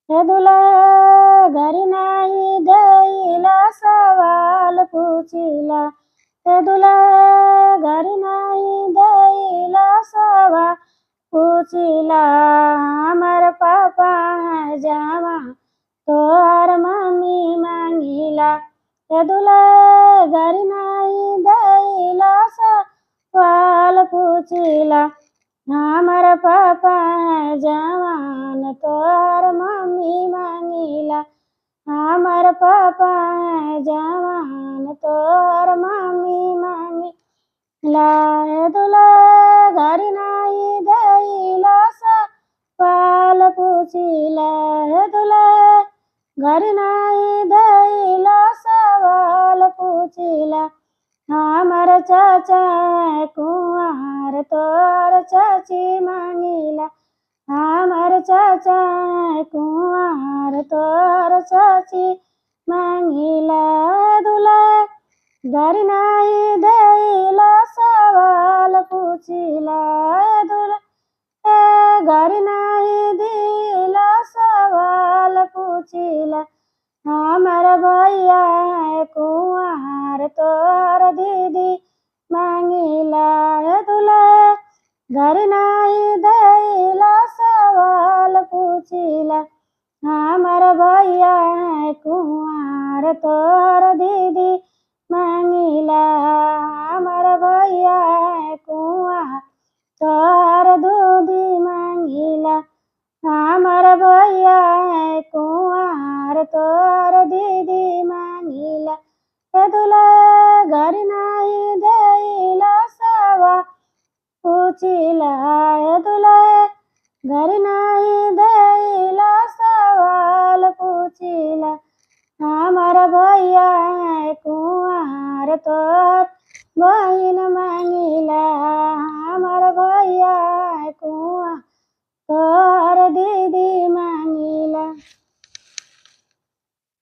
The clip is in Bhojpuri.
हे दुला घरी नाही देईला सवाल पुछिला। हे दुला घरी नाही देईला सवाल पुछिला। हमर पापा है जावा तोहर मम्मी मांगिला। हे दुला घरी नहीं देईला सवाल पुछिला। हमर पापा है जवान तोहर मम्मी मांगिला। हमर पापा है जवान तोहर मम्मी मांगिला। हे दुला घरी नाही देईला सवाल पुछिला। हे दुला घरी नाही देईला सवाल पुछिला। हमर चाचा है कुंवार तोहर चाची मांगिला। हमर चाचा है कुंवार तोहर चाची मांगिला। हे दुला घरी नाही देईला सवाल पुछिला। हे दुला घरी नाही देईला सवाल पुछिला। हमर भैया है कुंवार तोहर दीदी मांगिला। हे दुला घरी नाही देईला सवाल पुछिला। हमर भैया है कुंवार तोहर दीदी मांगिला। हमर भैया है कुंवार तोहर दूधी मांगिला। हमर भैया है कुंवार तोहर दीदी मांगिला। हे दुला घरी नाही देईला सवाल पुछिला। हे दुला घरी नाही देईला सवाल पुछिला। हमर भैया है कुंवार तोहर बहिन मांगिला।